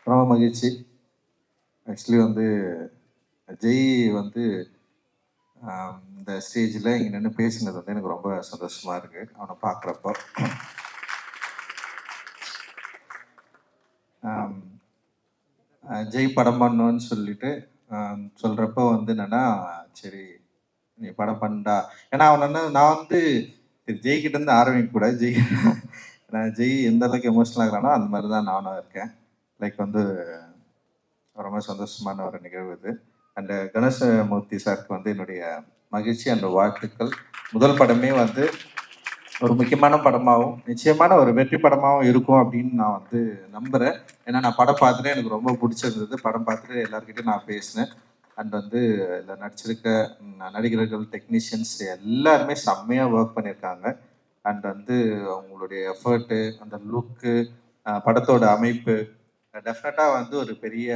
ரொம்ப மகிழ்ச்சி. ஆக்சுவலி வந்து ஜெய் வந்து இந்த ஸ்டேஜில் இங்கே நின்று பேசினது வந்து எனக்கு ரொம்ப சந்தோஷமாக இருக்குது. அவனை பார்க்குறப்போ ஜெய் படம் பண்ணணும்னு சொல்லிட்டு சொல்கிறப்போ வந்து என்னென்னா, சரி நீ படம் பண்ணா, ஏன்னா அவன் நான் வந்து ஜெய்கிட்டேருந்து ஆரம்பிக்கக்கூடாது. ஜெய் எந்த அளவுக்கு எமோஷனலாக இருக்கிறானோ அந்த மாதிரி தான் நானும் இருக்கேன். லைக் வந்து ரொம்ப சந்தோஷமான ஒரு நிகழ்வு இது. அண்ட் கணேசமூர்த்தி சாருக்கு வந்து என்னுடைய மகிழ்ச்சி அண்ட் வாழ்த்துக்கள். முதல் படமே வந்து ஒரு முக்கியமான படமாகவும் நிச்சயமான ஒரு வெற்றி படமாகவும் இருக்கும் அப்படின்னு நான் வந்து நம்புகிறேன். ஏன்னா நான் படம் பார்த்துட்டு எனக்கு ரொம்ப பிடிச்சிருந்தது. படம் பார்த்துட்டு எல்லாருக்கிட்டையும் நான் பேசினேன். அண்ட் வந்து இதில் நடிச்சிருக்க நடிகர்கள், டெக்னீஷியன்ஸ் எல்லாருமே செம்மையாக ஒர்க் பண்ணியிருக்காங்க. அண்ட் வந்து அவங்களுடைய எஃபர்ட்டு, அந்த லுக்கு, படத்தோட அமைப்பு டெஃபினட்டாக வந்து ஒரு பெரிய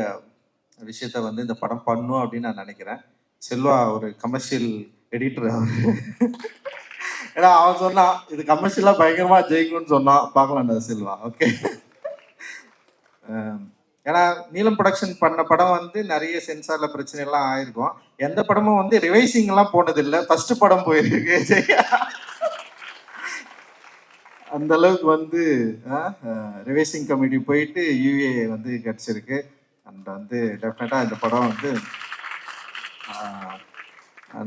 விஷயத்த வந்து இந்த படம் பண்ணும் அப்படின்னு நான் நினைக்கிறேன். செல்வா ஒரு கமர்ஷியல் எடிட்டர் அவர். ஏன்னா அவன் சொன்னான் இது கமர்ஷியலாக பயங்கரமாக ஜெயிக்கணும்னு சொன்னான். பார்க்கலாம்டா செல்வா. ஓகே. ஏன்னா நீலம் ப்ரொடக்ஷன் பண்ண படம் வந்து நிறைய சென்சாரில் பிரச்சனை எல்லாம் ஆயிருக்கும். எந்த படமும் வந்து ரிவைசிங்லாம் போனதில்லை. ஃபர்ஸ்ட் படம் போயிருக்கு. அந்த அளவுக்கு வந்து ரிவைசிங் கமிட்டி போயிட்டு யூஏ வந்து கிடச்சிருக்கு. அண்ட் வந்து டெஃபினட்டாக இந்த படம் வந்து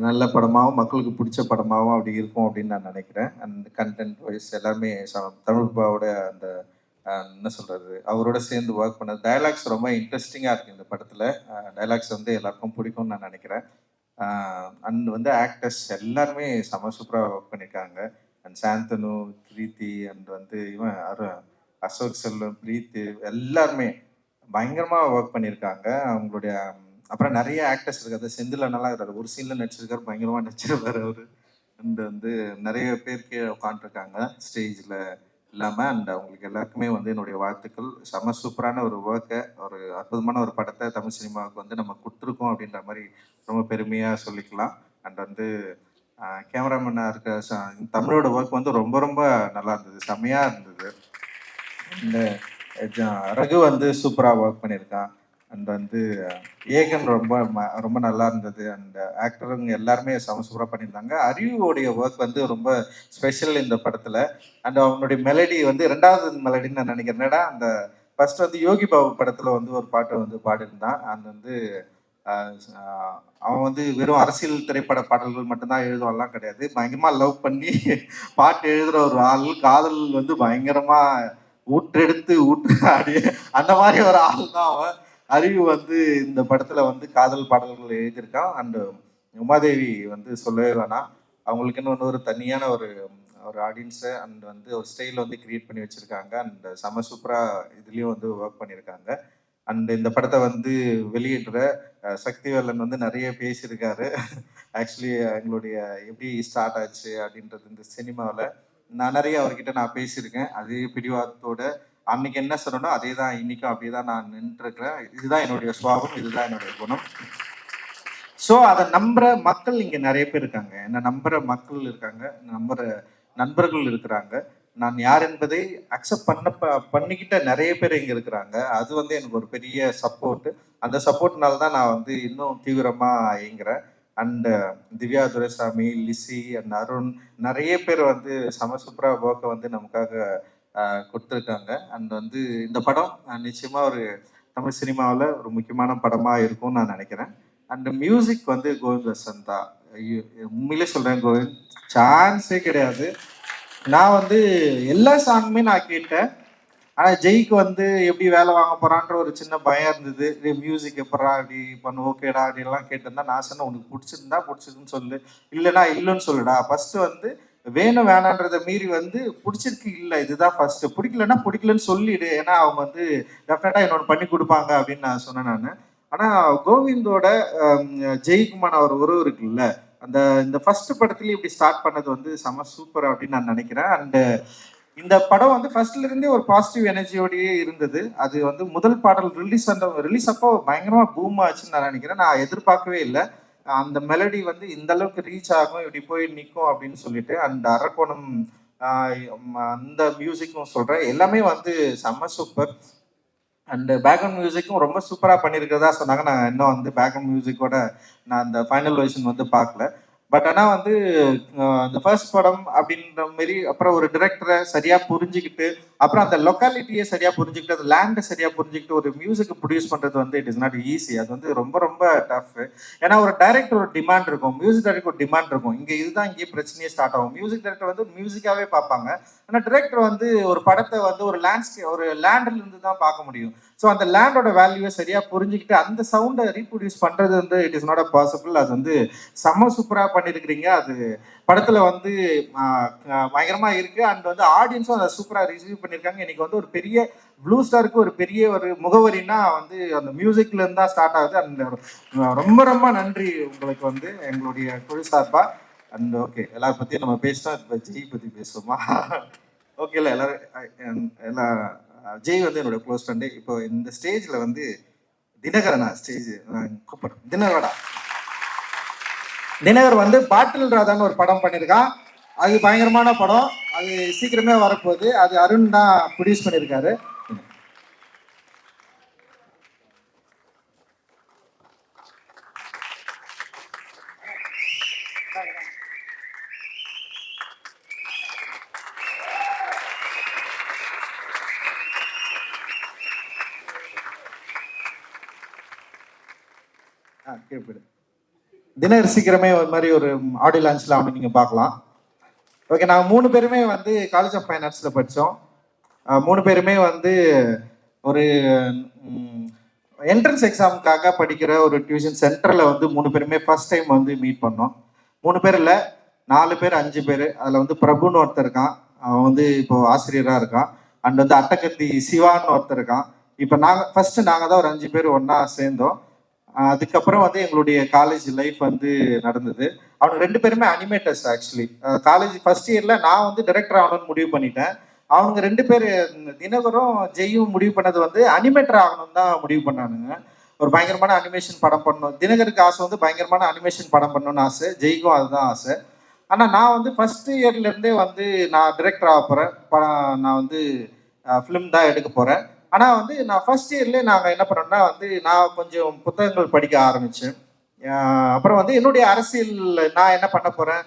நல்ல படமாகவும் மக்களுக்கு பிடிச்ச படமாகவும் அப்படி இருக்கும் அப்படின்னு நான் நினைக்கிறேன். அண்ட் கண்டென்ட் வைஸ் எல்லாமே தமிழ்பாவோட அந்த என்ன சொல்கிறது, அவரோட சேர்ந்து ஒர்க் பண்ணது. டைலாக்ஸ் ரொம்ப இன்ட்ரெஸ்டிங்காக இருக்குது இந்த படத்தில். டைலாக்ஸ் வந்து எல்லாருக்கும் பிடிக்கும்னு நான் நினைக்கிறேன். அண்ட் வந்து ஆக்டர்ஸ் எல்லாருமே செம சூப்பராக ஒர்க் பண்ணியிருக்காங்க. அண்ட் சாந்தனு, பிரீத்தி, அண்ட் வந்து இவன் அசோக் செல்வம், பிரீத்தி எல்லாருமே பயங்கரமாக ஒர்க் பண்ணியிருக்காங்க. அவங்களுடைய அப்புறம் நிறைய ஆக்டர்ஸ் இருக்காது. செந்தில் நல்லா இருக்காரு, ஒரு சீனில் நடிச்சிருக்காரு, பயங்கரமாக நடிச்சிருக்காரு அவர். அண்ட் வந்து நிறைய பேருக்கு உட்காந்துருக்காங்க ஸ்டேஜில் இல்லாமல். அண்ட் அவங்களுக்கு எல்லாருக்குமே வந்து என்னுடைய வாழ்த்துக்கள். செம சூப்பரான ஒரு ஒர்க்கை, ஒரு அற்புதமான ஒரு படத்தை தமிழ் சினிமாவுக்கு வந்து நம்ம கொடுத்துருக்கோம் அப்படின்ற மாதிரி ரொம்ப பெருமையாக சொல்லிக்கலாம். அண்ட் வந்து கேமராமேனாக இருக்க தமிழோட ஒர்க் வந்து ரொம்ப ரொம்ப நல்லா இருந்தது, செம்மையாக இருந்தது. இந்த ரகு வந்து சூப்பராக ஒர்க் பண்ணியிருக்கான். அண்ட் வந்து ஏகன் ரொம்ப ரொம்ப நல்லா இருந்தது. அண்ட் ஆக்டருங்க எல்லாருமே சூப்பராக பண்ணியிருந்தாங்க. அறிவுடைய ஒர்க் வந்து ரொம்ப ஸ்பெஷல் இந்த படத்தில். அண்ட் அவனுடைய மெலடி வந்து ரெண்டாவது மெலடின்னு நான் நினைக்கிறேன். அந்த ஃபர்ஸ்ட் வந்து யோகி பாபு படத்தில் வந்து ஒரு பாட்டை வந்து பாடியிருந்தான். அது வந்து அவன் வந்து வெறும் அரசியல் திரைப்பட பாடல்கள் மட்டும்தான் எழுதுவான்லாம் கிடையாது. பயங்கரமாக லவ் பண்ணி பாட்டு எழுதுகிற ஒரு ஆள். காதல் வந்து பயங்கரமாக ஊற்றெடுத்து ஆடி அந்த மாதிரி ஒரு ஆள் தான் அவன். அறிவு வந்து இந்த படத்துல வந்து காதல் பாடல்கள் எழுதியிருக்கான். அண்ட் உமாதேவி வந்து சொல்லவே வேணாம். அவங்களுக்குன்னு ஒரு தனியான ஒரு ஆடியன்ஸை அண்ட் வந்து ஒரு ஸ்டைல் வந்து கிரியேட் பண்ணி வச்சிருக்காங்க. அண்ட் செம சூப்பரா இதுலயும் வந்து ஒர்க் பண்ணியிருக்காங்க. அண்ட் இந்த படத்தை வந்து வெளியிடுற சக்திவேலன் வந்து நிறைய பேசியிருக்காரு. ஆக்சுவலி எங்களுடைய எப்படி ஸ்டார்ட் ஆச்சு அப்படின்றது இந்த சினிமாவில் நான் நிறைய அவர்கிட்ட நான் பேசியிருக்கேன். அதே பிடிவாதத்தோட அன்னைக்கு என்ன சொன்னனோ அதே தான் இன்னைக்கும் அப்படியே தான் நான் நின்றுருக்கிறேன். இதுதான் என்னுடைய சுவாபம், இதுதான் என்னுடைய குணம். ஸோ அதை நம்புற மக்கள் இங்கே நிறைய பேர் இருக்காங்க, என்ன நம்புற மக்கள் இருக்காங்க, நம்புற நண்பர்கள் இருக்கிறாங்க. நான் யார் என்பதை அக்செப்ட் பண்ணிக்கிட்ட நிறைய பேர் இங்கே இருக்கிறாங்க. அது வந்து எனக்கு ஒரு பெரிய சப்போர்ட்டு. அந்த சப்போர்ட்னால தான் நான் வந்து இன்னும் தீவிரமாக இயங்குறேன். அண்ட் திவ்யா துரைசாமி, லிசி அண்ட் அருண் நிறைய பேர் வந்து சூப்பரா ஒர்க்கை வந்து நமக்காக கொடுத்துருக்காங்க. அண்ட் வந்து இந்த படம் நிச்சயமாக ஒரு தமிழ் சினிமாவில் ஒரு முக்கியமான படமாக இருக்கும்னு நான் நினைக்கிறேன். அண்ட் மியூசிக் வந்து கோவிந்த் வசந்தா. உண்மையிலே சொல்கிறேன், கோவிந்த் சான்ஸே கிடையாது. நான் வந்து எல்லா சாங்குமே நான் கேட்டேன். ஆனால் ஜெய்க்கு வந்து எப்படி வேலை வாங்க போகிறான்ற ஒரு சின்ன பயம் இருந்தது. மியூசிக் எப்படா அப்படி பண்ணு, ஓகேடா அப்படின்லாம் கேட்டிருந்தா நான் சொன்னேன், உனக்கு பிடிச்சிருக்குன்னு சொல்லு, இல்லைன்னா இல்லைன்னு சொல்லுடா. ஃபஸ்ட்டு வந்து வேணும் வேணான்றதை மீறி வந்து பிடிச்சிருக்கு இல்லை இதுதான் ஃபர்ஸ்ட், பிடிக்கலன்னா பிடிக்கலன்னு சொல்லிடு, ஏன்னா அவங்க வந்து டெஃபினட்டா என்னோட பண்ணி கொடுப்பாங்க அப்படின்னு நான் சொன்னேன் நான். ஆனால் கோவிந்தோட ஜெய்குமார் அவர் உறவு இருக்குல்ல, அந்த இந்த ஃபர்ஸ்ட் படத்துலேயே இப்படி ஸ்டார்ட் பண்ணது வந்து செம சூப்பர் அப்படின்னு நான் நினைக்கிறேன். அண்டு இந்த படம் வந்து ஃபர்ஸ்ட்ல இருந்தே ஒரு பாசிட்டிவ் எனர்ஜியோடயே இருந்தது. அது வந்து முதல் பாடல் ரிலீஸ் அப்போ பயங்கரமா பூம் ஆச்சுன்னு நான் நினைக்கிறேன். நான் எதிர்பார்க்கவே இல்லை அந்த மெலடி வந்து இந்த அளவுக்கு ரீச் ஆகும், இப்படி போய் நிற்கும் அப்படின்னு சொல்லிட்டு. அந்த அரக்கோணம் அந்த மியூசிக்கும் சொல்றேன், எல்லாமே வந்து செம்ம சூப்பர். அண்ட் பேக்ரவுண்ட் மியூசிக்கும் ரொம்ப சூப்பராக பண்ணியிருக்கிறதா சொன்னாங்க. நான் இன்னும் வந்து பேக்ரவுண்ட் மியூசிக்கோட நான் அந்த ஃபைனல் வெர்ஷன் வந்து பார்க்கல. பட் ஆனால் வந்து இந்த ஃபர்ஸ்ட் படம் அப்படின்ற மாரி அப்புறம் ஒரு டிரெக்டரை சரியாக புரிஞ்சுக்கிட்டு அப்புறம் அந்த லொக்காலிட்டியை சரியாக புரிஞ்சுக்கிட்டு அந்த லேண்டை சரியாக புரிஞ்சுக்கிட்டு ஒரு மியூசிக் ப்ரொடியூஸ் பண்ணுறது வந்து இட் இஸ் நாட் ஈஸி. அது வந்து ரொம்ப ரொம்ப டஃப். ஏன்னா ஒரு டைரக்டர் ஒரு டிமாண்ட் இருக்கும், மியூசிக் டைரக்டர் ஒரு டிமாண்ட் இருக்கும். இங்கே இதுதான் இங்கே பிரச்சனையே ஸ்டார்ட் ஆகும். மியூசிக் டைரக்டர் வந்து மியூசிக்காகவே பார்ப்பாங்க, ஆனால் டிரெக்டர் வந்து ஒரு படத்தை வந்து ஒரு லேண்ட்ஸ்கேப் ஒரு லேண்டில் இருந்து தான் பார்க்க முடியும். ஸோ அந்த லேண்டோட வேல்யூவை சரியாக புரிஞ்சுக்கிட்டு அந்த சவுண்டை ரீப்ரொடியூஸ் பண்ணுறது வந்து it is not a possible. அது வந்து செம்ம சூப்பராக பண்ணியிருக்கிறீங்க. அது படத்தில் வந்து பயங்கரமாக இருக்குது. அண்ட் வந்து ஆடியன்ஸும் அதை சூப்பராக ரிசீவ் பண்ணியிருக்காங்க. இன்னைக்கு வந்து ஒரு பெரிய ப்ளூ ஸ்டாருக்கு ஒரு பெரிய ஒரு முகவரின்னா வந்து அந்த மியூசிக்ல இருந்து தான் ஸ்டார்ட் ஆகுது. அண்ட் ரொம்ப ரொம்ப நன்றி உங்களுக்கு வந்து எங்களுடைய குழு சார்பா. அண்ட் ஓகே, எல்லாரும் பற்றியும் நம்ம பேசிட்டோம். இப்போ ஜெய் பற்றி பேசுவோமா? ஓகே, இல்லை எல்லாரும் எல்லாம் ஜெய் வந்து என்னோட க்ளோஸ் ஃப்ரெண்டு. இப்போ இந்த ஸ்டேஜில் வந்து தினகரனா ஸ்டேஜ் கூப்பிட்றேன். தினகர் வந்து பாட்டில் ராதான்னு ஒரு படம் பண்ணியிருக்கான். அது பயங்கரமான படம். அது சீக்கிரமே வரப்போகுது. அது அருண் தான் ப்ரொடியூஸ் பண்ணியிருக்காரு. தினர் சீக்கிரமே ஒரு மாதிரி ஒரு ஆடியோ லான்ச்ல அவனு நீங்க பார்க்கலாம். ஓகே, நாங்கள் 3 பேருமே வந்து காலேஜ் ஆஃப் ஃபைன் ஆர்ட்ஸில் படித்தோம். 3 பேருமே வந்து ஒரு என்ட்ரன்ஸ் எக்ஸாமுக்காக படிக்கிற ஒரு டியூஷன் சென்டரில் வந்து 3 பேருமே ஃபர்ஸ்ட் டைம் வந்து மீட் பண்ணோம். 3 பேர் இல்லை, 4 பேர் 5 பேர். அதில் வந்து பிரபுன்னு ஒருத்தர் இருக்கான், அவன் வந்து இப்போ ஆசிரியராக இருக்கான். அண்ட் வந்து அட்டகத்தி சிவான்னு ஒருத்தர் இருக்கான். இப்போ நாங்கள் தான் ஒரு 5 பேர் ஒன்றா சேர்ந்தோம். அதுக்கப்புறம் வந்து எங்களுடைய காலேஜ் லைஃப் வந்து நடந்தது. அவங்க 2 பேருமே அனிமேட்டர்ஸ். ஆக்சுவலி காலேஜ் ஃபர்ஸ்ட் இயர்ல நான் வந்து டைரக்டர் ஆகணும்னு முடிவு பண்ணிட்டேன். அவங்க 2 பேர் தினகரும் ஜெய்யும் முடிவு பண்ணது வந்து அனிமேட்டர் ஆகணும்னு தான் முடிவு பண்ணானுங்க. ஒரு பயங்கரமான அனிமேஷன் படம் பண்ணணும். தினகருக்கு ஆசை வந்து பயங்கரமான அனிமேஷன் படம் பண்ணணும்னு ஆசை, ஜெய்க்கும் அதுதான் ஆசை. ஆனால் நான் வந்து ஃபர்ஸ்ட் இயர்லேருந்தே வந்து நான் டைரக்டர் ஆக போகிறேன், நான் வந்து ஃபிலிம் தான் எடுக்க போகிறேன். ஆனால் வந்து நான் ஃபர்ஸ்ட் இயர்லேயே நாங்கள் என்ன பண்ணோம்னா வந்து நான் கொஞ்சம் புத்தகங்கள் படிக்க ஆரம்பித்தேன். அப்புறம் வந்து என்னுடைய அரசியல் நான் என்ன பண்ண போகிறேன்,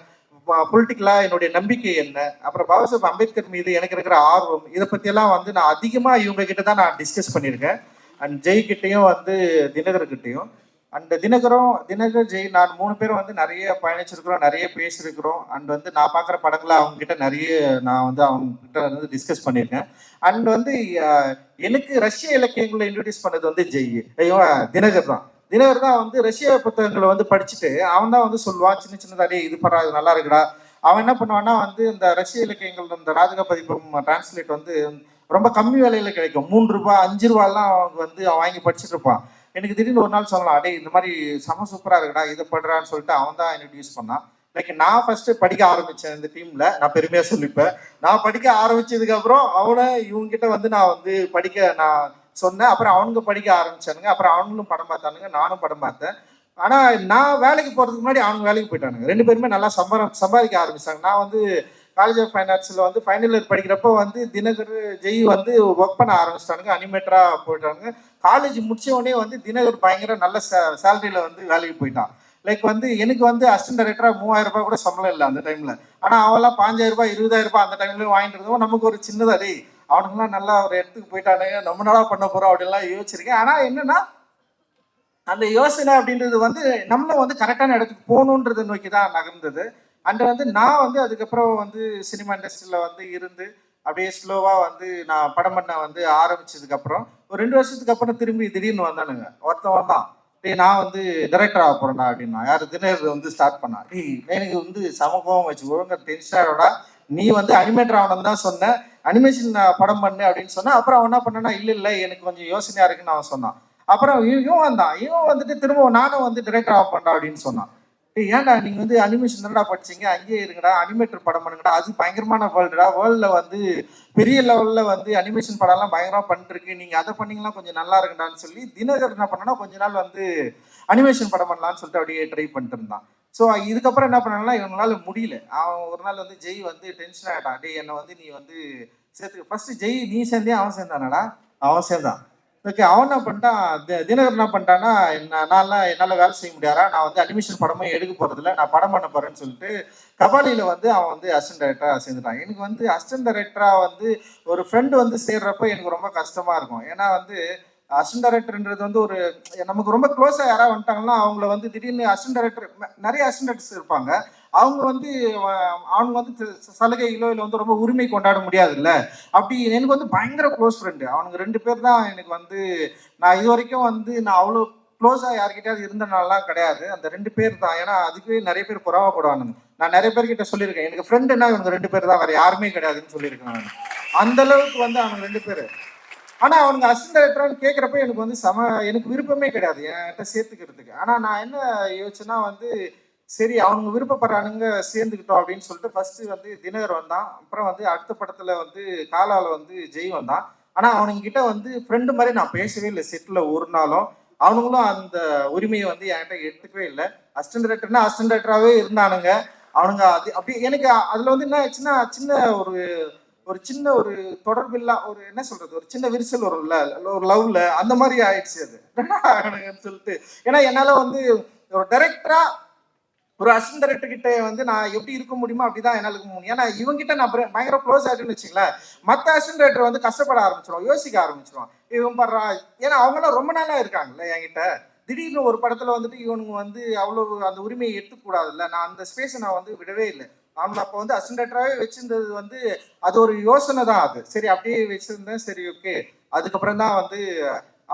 பொலிட்டிக்கலாக என்னுடைய நம்பிக்கை என்ன, அப்புறம் பாபா சாஹேப் அம்பேத்கர் மீது எனக்கு இருக்கிற ஆர்வம், இதை பற்றியெல்லாம் வந்து நான் அதிகமாக இவங்க கிட்ட தான் நான் டிஸ்கஸ் பண்ணியிருக்கேன். அண்ட் ஜெய் கிட்டேயும் வந்து தினகர்கிட்டையும். அண்ட் தினகர் ஜெய் நான் 3 பேரும் வந்து நிறைய பயணிச்சிருக்கிறோம், நிறைய பேசியிருக்கிறோம். அண்ட் வந்து நான் பார்க்குற படங்களை அவங்க கிட்ட நிறைய நான் வந்து அவங்க கிட்ட வந்து டிஸ்கஸ் பண்ணியிருக்கேன். அண்ட் வந்து எனக்கு ரஷ்ய இலக்கியங்களை இன்ட்ரடியூஸ் பண்ணது வந்து ஜெய் தினகர் தான். தினகர் தான் வந்து ரஷ்ய புத்தகங்களை வந்து படிச்சுட்டு அவன் தான் வந்து சொல்லுவான், சின்ன சின்னதாடே இது பரா இது நல்லா இருக்குடா. அவன் என்ன பண்ணுவான்னா வந்து இந்த ரஷ்ய இலக்கியங்கள் இந்த ராஜக பதிப்பம் டிரான்ஸ்லேட் வந்து ரொம்ப கம்மி விலையில கிடைக்கும். 3 ரூபாய் 5 ரூபாய்லாம் அவங்க வந்து அவன் வாங்கி படிச்சுட்டு இருப்பான். எனக்கு திடீர்னு ஒரு நாள் சொல்லலாம், அடே இந்த மாதிரி செம சூப்பராக இருக்குடா, இதை படுறான்னு சொல்லிட்டு அவன் தான் இன்ட்ரடியூஸ் பண்ணான். லைக் நான் ஃபர்ஸ்ட் படிக்க ஆரம்பித்தேன் இந்த டீமில், நான் பெருமையாக சொல்லிப்பேன். நான் படிக்க ஆரம்பிச்சதுக்கப்புறம் அவனை இவங்ககிட்ட வந்து நான் வந்து படிக்க நான் சொன்னேன். அப்புறம் அவனுங்க படிக்க ஆரம்பிச்சானுங்க. அப்புறம் அவங்களும் படம் பார்த்தானுங்க, நானும் படம் பார்த்தேன். ஆனால் நான் வேலைக்கு போகிறதுக்கு முன்னாடி அவனுங்க வேலைக்கு போயிட்டானுங்க. 2 பேருமே நல்லா சம்பாதிக்க ஆரம்பிச்சாங்க. நான் வந்து காலேஜ் ஆஃப் ஃபைன் ஆர்ட்ஸில் வந்து ஃபைனல் இயர் படிக்கிறப்போ வந்து தினகர் ஜெய் வந்து ஒர்க் பண்ண ஆரம்பிச்சிட்டானுங்க, அனிமேட்டராக போயிட்டானுங்க. காலேஜ் முடிச்சவொடனே வந்து தினகர் பயங்கர நல்ல சேலரியில் வந்து வேலைக்கு போயிட்டான். லைக் வந்து எனக்கு வந்து அசிஸ்டன்ட் டைரக்டராக 3000 ரூபாய் கூட சம்பளம் இல்லை அந்த டைமில். ஆனால் அவெல்லாம் 5000 ரூபாய் 20000 ரூபாய் அந்த டைம்லேயும் வாங்கிட்டு இருந்தோம். நமக்கு ஒரு சின்னதாக டே அவனுங்களாம் நல்லா ஒரு இடத்துக்கு போயிட்டானுங்க, நம்ம நாளா பண்ண போகிறோம் அப்படின்லாம் யோசிச்சிருக்கேன். ஆனால் என்னன்னா அந்த யோசனை அப்படின்றது வந்து நம்மளும் வந்து கரெக்டான இடத்துக்கு போகணுன்றதை நோக்கி தான் நகர்ந்தது. அண்ட் வந்து நான் வந்து அதுக்கப்புறம் வந்து சினிமா இண்டஸ்ட்ரியில் வந்து இருந்து அப்படியே ஸ்லோவாக வந்து நான் படம் பண்ண வந்து ஆரம்பிச்சதுக்கப்புறம் ஒரு 2 வருஷத்துக்கு அப்புறம் திரும்பி திடீர்னு வந்தானுங்க. ஒருத்தன் வந்தான், டேய் நான் வந்து டைரக்டர் ஆக போகிறேன்டா அப்படின்னா. யார் தினர் வந்து ஸ்டார்ட் பண்ணா. டேய் எனக்கு வந்து சமூகம் வச்சு ஒழுங்கா டென்ஷனோட நீ வந்து அனிமேட்டர் ஆகணும்னு தான் சொன்னேன், அனிமேஷன் படம் பண்ணு அப்படின்னு சொன்னேன். அப்புறம் அவன் என்ன பண்ணனா, இல்லை எனக்கு கொஞ்சம் யோசனையாக இருக்குன்னு அவன் சொன்னான். அப்புறம் இவன் வந்துட்டு திரும்ப நானும் வந்து டைரக்டர் ஆக பண்ணுறா அப்படின்னு சொன்னான். ஏன்டா நீங்க வந்து அனிமேஷன் தானடா படிச்சீங்க, அங்கேயே இருங்கடா, அனிமேட்டர் படம் பண்ணுங்கடா, அது பயங்கரமான வேர்ல்டுடா, வேர்ல்ட்ல வந்து பெரிய லெவல்ல வந்து அனிமேஷன் படம்லாம் பயங்கரமா பண்ணிருக்கு, நீங்க அதை பண்ணீங்கன்னா கொஞ்சம் நல்லா இருக்குடான்னு சொல்லி தினகர் என்ன பண்ணனா கொஞ்ச நாள் வந்து அனிமேஷன் படம் பண்ணலான்னு சொல்லிட்டு அப்படியே ட்ரை பண்ணிட்டு இருந்தான். ஸோ இதுக்கப்புறம் என்ன பண்ணாங்கன்னா இவங்களால முடியல. அவன் ஒரு நாள் வந்து ஜெய் வந்து டென்ஷன் ஆகிட்டான், டே என்னை வந்து நீ வந்து சேர்த்து ஃபர்ஸ்ட் ஜெய் நீ சேர்ந்தே அவன் சேர்ந்தானடா, அவன் சேர்ந்தான். ஓகே, அவன் என்ன பண்ணிட்டான், தினகர் என்ன பண்ணிட்டான்னா, என்னால் வேலை செய்ய முடியாதா, நான் வந்து அட்மிஷன் படமும் எடுக்க போகிறதில்ல, நான் படம் பண்ண போகிறேன்னு சொல்லிட்டு கபாலியில் வந்து அவன் வந்து அசிஸ்டன்ட் டைரக்டராக சேர்ந்துட்டான். எனக்கு வந்து அசிஸ்டன்ட் டைரக்டராக வந்து ஒரு ஃப்ரெண்டு வந்து சேர்றப்ப எனக்கு ரொம்ப கஷ்டமாக இருக்கும். ஏன்னா வந்து அசிஸ்டன்ட் டைரக்டர்ன்றது வந்து ஒரு நமக்கு ரொம்ப க்ளோஸாக யாராவது வந்துட்டாங்கன்னா அவங்கள வந்து திடீர்னு அசிஸ்டன்ட் டைரக்டர், நிறைய அசிஸ்டன்ட் டைரக்டர்ஸ் இருப்பாங்க, அவங்க வந்து அவங்க வந்து சலுகைகளோ இல்லை வந்து ரொம்ப உரிமை கொண்டாட முடியாதுல்ல. அப்படி எனக்கு வந்து பயங்கர க்ளோஸ் ஃப்ரெண்டு அவனுங்க 2 பேர் தான் எனக்கு வந்து. நான் இது வரைக்கும் வந்து நான் அவ்வளோ க்ளோஸாக யார்கிட்டயாவது இருந்தனாலாம் கிடையாது, அந்த 2 பேர் தான். ஏன்னா அதுவே நிறைய பேர் புறாவப்படுவானுங்க. நான் நிறைய பேர்கிட்ட சொல்லியிருக்கேன், எனக்கு ஃப்ரெண்டுன்னா இவங்க 2 பேர் தான், வேற யாருமே கிடையாதுன்னு சொல்லியிருக்கேன் நான். அந்த அளவுக்கு வந்து அவனுங்க 2 பேர். ஆனா அவனுங்க அசிஸ்டன்ட் டைரக்டர்னு கேட்குறப்ப எனக்கு வந்து எனக்கு விருப்பமே கிடையாது என்கிட்ட சேர்த்துக்கிறதுக்கு. ஆனா நான் என்ன யோசிச்சேன்னா வந்து, சரி அவனுங்க விருப்பப்படுறானுங்க சேர்ந்துக்கிட்டோம் அப்படின்னு சொல்லிட்டு ஃபர்ஸ்ட் வந்து தினகர் வந்தான். அப்புறம் வந்து அடுத்த படத்துல வந்து காலால வந்து ஜெய் வந்தான். ஆனா அவனுங்க கிட்ட வந்து ஃப்ரெண்டு மாதிரி நான் பேசவே இல்லை செட்டில் ஒரு நாளும். அவனுங்களும் அந்த உரிமையை வந்து என்கிட்ட எடுத்துக்கவே இல்லை. அசிஸ்டன்ட் டைரக்டர்னா அசிஸ்டன்ட் டைரக்டராகவே இருந்தானுங்க அவனுங்க. அது அப்படி எனக்கு அதுல வந்து என்ன ஆச்சுன்னா, சின்ன ஒரு சின்ன ஒரு தொடர்பில்லா ஒரு என்ன சொல்றது, ஒரு சின்ன விரிசல் வரும்ல ஒரு லவ்ல, அந்த மாதிரி ஆயிடுச்சு அது சொல்லிட்டு. ஏன்னா என்னால வந்து ஒரு டைரக்டரா ஒரு அசிஸ்டன்ட் டைரக்டர் கிட்ட வந்து நான் எப்படி இருக்க முடியுமோ அப்படிதான் என்னால இருக்க முடியும். ஏன்னா இவங்கிட்ட நான் பயங்கர க்ளோஸ் ஆகிட்டுன்னு வச்சுங்களேன், மற்ற அசிஸ்டன்ட் டைரக்டர் வந்து கஷ்டப்பட ஆரம்பிச்சிடும், யோசிக்க ஆரம்பிச்சிடும். இவன் படுறா, ஏன்னா அவங்களாம் ரொம்ப நாளா இருக்காங்கல்ல என்கிட்ட. திடீர்னு ஒரு படத்துல வந்துட்டு இவனுங்க வந்து அவ்வளவு அந்த உரிமையை எடுத்துக்கூடாதுல்ல. நான் அந்த ஸ்பேஸை நான் வந்து விடவே இல்லை. அவன் அப்போ வந்து அசிஸ்டன்ட் டைரக்டராகவே வச்சிருந்தது வந்து அது ஒரு யோசனை தான். அது சரி அப்படியே வச்சிருந்தேன், சரி ஓகே. அதுக்கப்புறம் தான் வந்து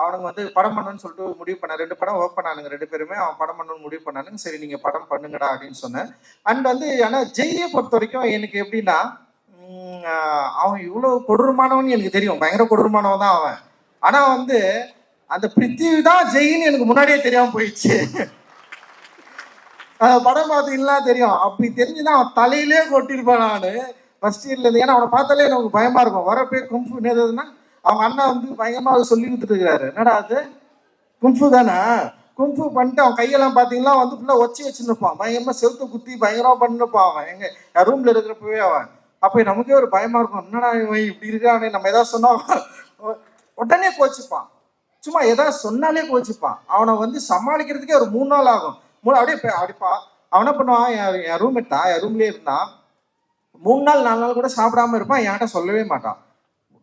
அவனுங்க வந்து படம் பண்ணணும்னு சொல்லிட்டு முடிவு பண்ண, 2 படம் ஒர்க் பண்ணானுங்க 2 பேருமே. அவன் படம் பண்ணணும்னு முடிவு பண்ணானுங்க. சரி நீங்க படம் பண்ணுங்கடா அப்படின்னு சொன்னேன். அண்ட் வந்து ஆனா ஜெய்யை பொறுத்த வரைக்கும் எனக்கு எப்படின்னா, அவன் இவ்வளவு கொடூரமானவன் எனக்கு தெரியும், பயங்கர கொடூரமானவன் தான் அவன். ஆனா வந்து அந்த பிருத்திவி தான் ஜெயின்னு எனக்கு முன்னாடியே தெரியாம போயிடுச்சு. படம் பார்த்தீங்கன்னா தெரியும். அப்படி தெரிஞ்சுதான் அவன் தலையிலே கொட்டிருப்பான் நானு ஃபர்ஸ்ட் இயர்ல இருந்து. ஏன்னா அவனை பார்த்தாலே எனக்கு பயமா இருக்கும். வரப்பே கும்பு என்னதுன்னா அவங்க அண்ணா வந்து பயங்கரமா சொல்லி கொடுத்துட்டு இருக்கிறாரு. என்னடா அது கும்பு தானே, கும்பு பண்ணிட்டு அவன் கையெல்லாம் பார்த்தீங்கன்னா வந்து ஃபுல்லாக ஒச்சி வச்சுருப்பான், பயங்கரமா செவுத்து குத்தி பயங்கரமா பண்ணிருப்பான் அவன் எங்க ரூம்ல இருக்கிறப்பவே அவன். அப்போ நமக்கே ஒரு பயமா இருக்கும், என்னடா இவன் இப்படி இருக்கானே, நம்ம ஏதாவது சொன்னா உடனே கோச்சிப்பான். சும்மா ஏதாவது சொன்னாலே கோச்சிப்பான். அவனை வந்து சமாளிக்கிறதுக்கே ஒரு 3 நாள் ஆகும். அப்படிப்பா அவன் என்ன பண்ணுவான், என் ரூம்மேட் தான், என் ரூம்லேயே இருந்தான். 3 நாள் 4 நாள் கூட சாப்பிடாம இருப்பான், என்கிட்ட சொல்லவே மாட்டான்.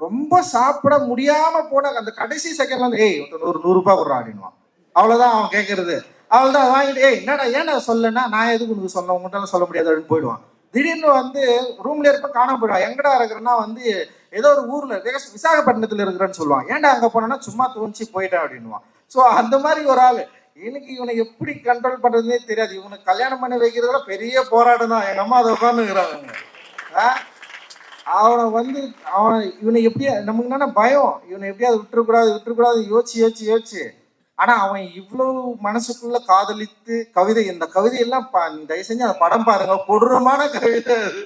ரொம்ப சாப்பிட முடியாம போன அந்த கடைசி செகண்ட்ல வந்து ஏய் ஒரு 100 ரூபாய் கொடுறான் அப்படின்வான். அவ்வளவுதான் அவன் கேட்கறது. அவ்வளவுதான் வாங்கிட்டு ஏய் என்னடா ஏன்டா சொல்லனா, நான் எதுக்கு உனக்கு சொல்ல, உங்கள்கிட்ட சொல்ல முடியாது அப்படின்னு போயிடுவான். திடீர்னு வந்து ரூம்ல இருப்ப காணாம போயிடுவான். எங்கடா இருக்கிறன்னா வந்து ஏதோ ஒரு ஊர்ல விசாகப்பட்டினத்துல இருக்கிறேன்னு சொல்லுவான். ஏன்டா அங்க போனா சும்மா தோணுச்சு போயிட்டேன் அப்படின்வான். ஸோ அந்த மாதிரி ஒரு ஆள். எனக்கு இவனை எப்படி கண்ட்ரோல் பண்றதுன்னே தெரியாது. இவனுக்கு கல்யாணம் பண்ணி வைக்கிறதுல பெரிய போராட்டம் தான். எங்க அம்மா அதை உட்காந்துக்கிறாங்க. அவனை வந்து இவனை எப்படியா நமக்கு என்னன்னா பயம், இவனை எப்படியாவது விட்டுறக்கூடாது யோசிச்சு. ஆனா அவன் இவ்வளவு மனசுக்குள்ள காதலித்து கவிதை, இந்த கவிதையெல்லாம் தயவு செஞ்சு அந்த படம் பாருங்க, கொடூரமான கவிதை அது.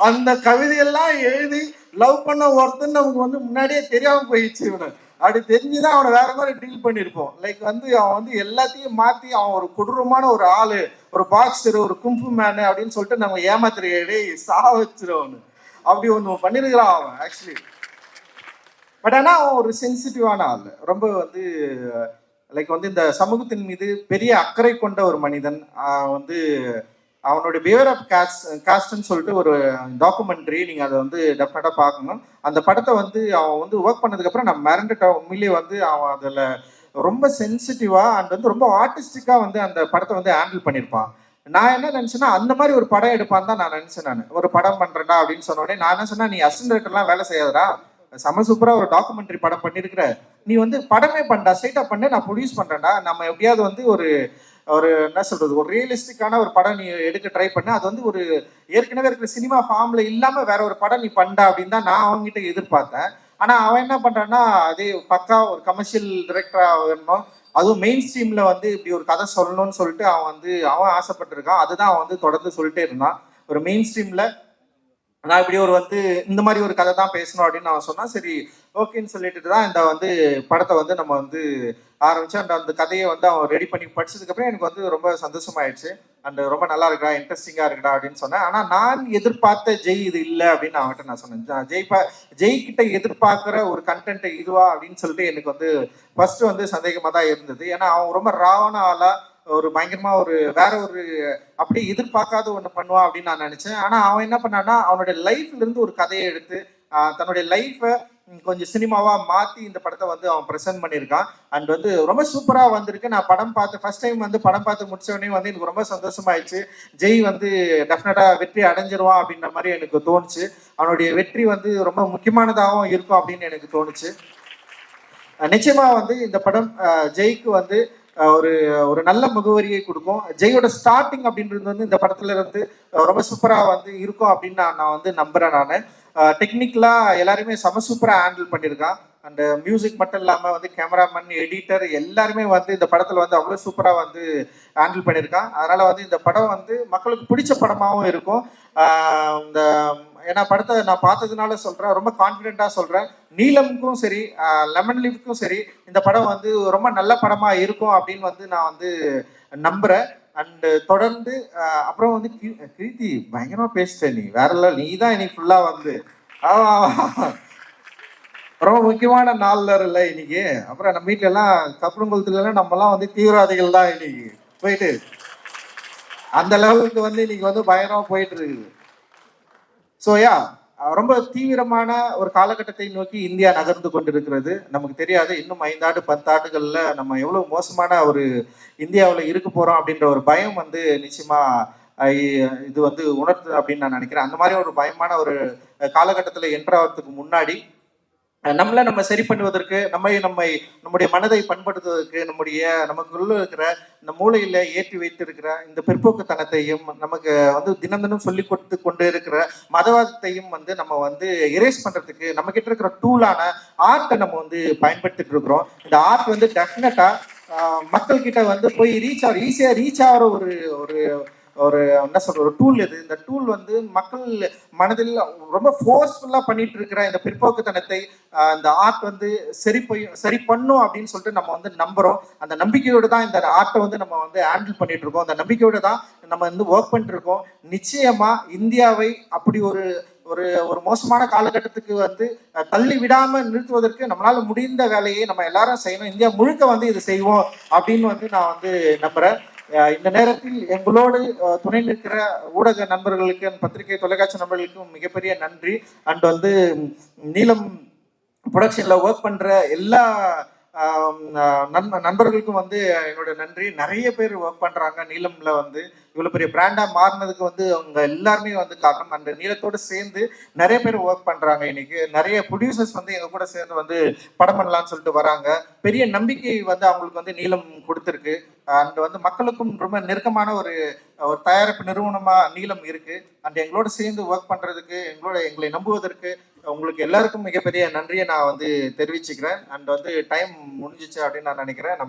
அந்த கவிதையெல்லாம் எழுதி லவ் பண்ண ஒருத்தன் நமக்கு வந்து முன்னாடியே தெரியாம போயிடுச்சு. இவனை அப்படி தெரிஞ்சுதான் அவனை வேற மாதிரி டீல் பண்ணிருப்போம். லைக் வந்து அவன் வந்து எல்லாத்தையும் மாத்தி அவன் ஒரு கொடூரமான ஒரு ஆளு, ஒரு பாக்ஸர், ஒரு கும்பு மேனு அப்படின்னு சொல்லிட்டு நம்ம ஏமாத்திரையடே சா வச்சிருவோம். அப்படி ஒன்று பண்ணிருக்கிறான் அவன் ஆக்சுவலி. பட் ஆனால் அவன் ஒரு சென்சிட்டிவான ஆள், ரொம்ப வந்து லைக் வந்து இந்த சமூகத்தின் மீது பெரிய அக்கறை கொண்ட ஒரு மனிதன். வந்து அவனுடைய பிஹேவியர் ஆஃப் காஸ்ட்னு சொல்லிட்டு ஒரு டாக்குமெண்ட்ரி, நீங்கள் அதை வந்து டெஃபினட்டாக பார்க்கணும். அந்த படத்தை வந்து அவன் வந்து ஒர்க் பண்ணதுக்கப்புறம் நான் மிரண்டுட்டேன் உண்மையிலேயே. வந்து அவன் அதில் ரொம்ப சென்சிட்டிவாக அண்ட் வந்து ரொம்ப ஆர்டிஸ்டிக்காக வந்து அந்த படத்தை வந்து ஹேண்டில் பண்ணியிருப்பான். நான் என்ன நினச்சேன்னா அந்த மாதிரி ஒரு படம் எடுப்பான்னு தான் நான் நினச்சேன். நான் ஒரு படம் பண்ணுறேன்டா அப்படின்னு சொன்னோடனே நான் என்ன சொன்னேன், நீ அசிஸ்டன்ட் டைரக்டர்லாம் வேலை செய்யாதடா, செம சூப்பராக ஒரு டாக்குமெண்ட்ரி படம் பண்ணியிருக்கிற, நீ வந்து படமே பண்ணா, ஸ்ட்ரைட்டாக பண்ணு, நான் ப்ரொடியூஸ் பண்ணுறேன்டா, நம்ம எப்படியாவது வந்து ஒரு என்ன சொல்றது, ஒரு ரியலிஸ்டிக்கான ஒரு படம் நீ எடுக்க ட்ரை பண்ண, அது வந்து ஒரு ஏற்கனவே இருக்கிற சினிமா ஃபார்ம்ல இல்லாம வேற ஒரு படம் நீ பண்ணா அப்படின்னு தான் நான் அவங்ககிட்ட எதிர்பார்த்தேன். ஆனா அவன் என்ன பண்றான்னா, அதே பக்கா ஒரு கமர்ஷியல் டைரக்டரா வரணும், அதுவும் மெயின் ஸ்ட்ரீம்ல வந்து இப்படி ஒரு கதை சொல்லணும்னு சொல்லிட்டு அவன் ஆசைப்பட்டிருக்கான். அதுதான் அவன் வந்து தொடர்ந்து சொல்லிட்டே இருந்தான். ஒரு மெயின் ஸ்ட்ரீம்ல நான் இப்படி ஒரு வந்து இந்த மாதிரி ஒரு கதை தான் பேசணும் அப்படின்னு நான் சொன்னா சரி ஓகேன்னு சொல்லிட்டு தான் இந்த வந்து படத்தை வந்து நம்ம வந்து ஆரம்பிச்சு அந்த கதையை வந்து அவன் ரெடி பண்ணி படிச்சதுக்கு அப்புறம் எனக்கு வந்து ரொம்ப சந்தோஷமாயிடுச்சு அண்ட் ரொம்ப நல்லா இருக்கா இன்ட்ரெஸ்டிங்கா இருக்கா அப்படின்னு சொன்னேன். ஆனா நான் எதிர்பார்த்த ஜெய் இது இல்லை அப்படின்னு அவன்கிட்ட நான் சொன்னேன். ஜெய் கிட்ட எதிர்பார்க்கிற ஒரு கண்டென்ட் இதுவா அப்படின்னு சொல்லிட்டு எனக்கு வந்து ஃபர்ஸ்ட் வந்து சந்தேகமா தான் இருந்தது. ஏன்னா அவன் ரொம்ப ராவண ஆளா ஒரு பயங்கரமா ஒரு வேற ஒரு அப்படியே எதிர்பார்க்காத ஒண்ணு பண்ணுவான் அப்படின்னு நான் நினைச்சேன். ஆனா அவன் என்ன பண்ணான்னா அவனுடைய லைஃப்ல இருந்து ஒரு கதையை எடுத்து தன்னுடைய லைஃபை கொஞ்சம் சினிமாவா மாத்தி இந்த படத்தை வந்து அவன் ப்ரெசென்ட் பண்ணியிருக்கான். அண்ட் வந்து ரொம்ப சூப்பரா வந்திருக்கு. நான் படம் பார்த்து ஃபர்ஸ்ட் டைம் வந்து படம் பார்த்து முடிச்ச உடனே வந்து எனக்கு ரொம்ப சந்தோஷமாயிடுச்சு. ஜெய் வந்து டெஃபினட்டா வெற்றி அடைஞ்சிருவான் அப்படின்ற மாதிரி எனக்கு தோணுச்சு. அவனுடைய வெற்றி வந்து ரொம்ப முக்கியமானதாகவும் இருக்கும் அப்படின்னு எனக்கு தோணுச்சு. நிச்சயமா வந்து இந்த படம் ஜெய்க்கு வந்து ஒரு ஒரு நல்ல முகவரியை கொடுக்கும். ஜெயோட ஸ்டார்டிங் அப்படின்றது வந்து இந்த படத்துல இருந்து ரொம்ப சூப்பரா வந்து இருக்கும் அப்படின்னு நான் வந்து நம்புறேன். நான் டெக்னிக்கலா எல்லாருமே செம சூப்பரா ஹேண்டில் பண்ணியிருக்கான். அண்ட் மியூசிக் மட்டும் இல்லாம வந்து கேமராமேன் எடிட்டர் எல்லாருமே வந்து இந்த படத்துல வந்து அவ்வளவு சூப்பரா வந்து ஹேண்டில் பண்ணியிருக்கான். அதனால வந்து இந்த படம் வந்து மக்களுக்கு பிடிச்ச படமாகவும் இருக்கும். இந்த ஏன்னா படத்தை நான் பார்த்ததுனால சொல்றேன், ரொம்ப கான்ஃபிடென்ட்டா சொல்றேன். நீலமுக்கும் சரி லெமன் லீஃப்க்கும் சரி இந்த படம் வந்து ரொம்ப நல்ல படமா இருக்கும் அப்படின்னு வந்து நான் வந்து நம்புறேன். அண்ட் தொடர்ந்து அப்புறம் வந்து கீர்த்தி பயங்கரமா பேசிட்ட நீ வேற இல்லை, நீ தான் இன்னைக்கு ஃபுல்லா வந்து ரொம்ப முக்கியமான நாள்ல இல்லை இன்னைக்கு. அப்புறம் நம்ம வீட்டுல எல்லாம் கப்பலங்குளத்துல எல்லாம் நம்ம எல்லாம் வந்து தீவிரவாதிகள் தான் இன்னைக்கு போயிட்டு அந்த லெவலுக்கு வந்து இன்னைக்கு வந்து பயங்கரமா போயிட்டு இருக்குது. ஸோ யா ரொம்ப தீவிரமான ஒரு காலகட்டத்தை நோக்கி இந்தியா நகர்ந்து கொண்டிருக்கிறது. நமக்கு தெரியாது இன்னும் 5 ஆண்டு 10 ஆண்டுகள்ல நம்ம எவ்வளவு மோசமான ஒரு இந்தியாவில் இருக்க போறோம் அப்படின்ற ஒரு பயம் வந்து நிச்சயமா இது வந்து உணர்த்து அப்படின்னு நான் நினைக்கிறேன். அந்த மாதிரி ஒரு பயமான ஒரு காலகட்டத்தில் என்ட்ராகிறதுக்கு முன்னாடி நம்ம சரி பண்ணுவதற்கு நம்முடைய மனதை பண்படுத்துவதற்கு நமக்குள்ள இருக்கிற இந்த மூளையில ஏற்றி வைத்திருக்கிற இந்த பிற்போக்குத்தனத்தையும் நமக்கு வந்து தினம் தினம் சொல்லி கொடுத்து கொண்டு இருக்கிற மதவாதத்தையும் வந்து நம்ம வந்து எரேஸ் பண்றதுக்கு நம்ம கிட்ட இருக்கிற டூலான ஆர்ட்டை நம்ம வந்து பயன்படுத்திட்டு இருக்கிறோம். இந்த ஆர்ட் வந்து டெஃபினட்டா மக்கள் கிட்ட வந்து போய் ஈஸியா ரீச் ஆகிற ஒரு ஒரு ஒரு என்ன சொல்ற ஒரு டூல் இது. இந்த டூல் வந்து மக்கள் மனதில் ரொம்ப ஃபோர்ஸ்ஃபுல்லா பண்ணிட்டு இருக்கிற இந்த பிற்போக்குத்தனத்தை இந்த ஆர்ட் வந்து சரி பண்ணும் அப்படின்னு சொல்லிட்டு நம்ம வந்து நம்புறோம். அந்த நம்பிக்கையோடு தான் இந்த ஆர்ட்டை வந்து நம்ம வந்து ஹேண்டில் பண்ணிட்டு இருக்கோம். அந்த நம்பிக்கையோடு தான் நம்ம வந்து ஒர்க் பண்ணிட்டு இருக்கோம். நிச்சயமா இந்தியாவை அப்படி ஒரு ஒரு ஒரு மோசமான காலகட்டத்துக்கு வந்து தள்ளி விடாம நிறுத்துவதற்கு நம்மளால முடிந்த வேலையை நம்ம எல்லாரும் செய்யணும். இந்தியா முழுக்க வந்து இது செய்வோம் அப்படின்னு வந்து நான் வந்து நம்புறேன். இந்த நேரத்தில் எங்களோடு துணை நிற்கிற ஊடக நண்பர்களுக்கு பத்திரிகை தொலைக்காட்சி நண்பர்களுக்கும் மிகப்பெரிய நன்றி. அண்ட் வந்து நீலம் ப்ரொடக்ஷன்ல ஒர்க் பண்ற எல்லா நண்பர்களுக்கும் வந்து என்னோட நன்றி. நிறைய பேர் ஒர்க் பண்றாங்க நீலம்ல வந்து இவ்வளவு பெரிய பிராண்டா மாறினதுக்கு வந்து அவங்க எல்லாருமே வந்து காரணம். அந்த நீளத்தோடு சேர்ந்து நிறைய பேர் ஒர்க் பண்றாங்க. இன்னைக்கு நிறைய ப்ரொடியூசர்ஸ் வந்து எங்க கூட சேர்ந்து வந்து படம் பண்ணலாம்னு சொல்லிட்டு வராங்க. பெரிய நம்பிக்கை வந்து அவங்களுக்கு வந்து நீளம் கொடுத்துருக்கு. அண்ட் வந்து மக்களுக்கும் ரொம்ப நெருக்கமான ஒரு தயாரிப்பு நிறுவனமா நீளம் இருக்கு. அண்ட் எங்களோட சேர்ந்து ஒர்க் பண்றதுக்கு எங்களை நம்புவதற்கு உங்களுக்கு எல்லாருக்கும் மிகப்பெரிய நன்றியை நான் வந்து தெரிவிச்சுக்கிறேன். அண்ட் வந்து டைம் முடிஞ்சிச்சு அப்படின்னு நான் நினைக்கிறேன்.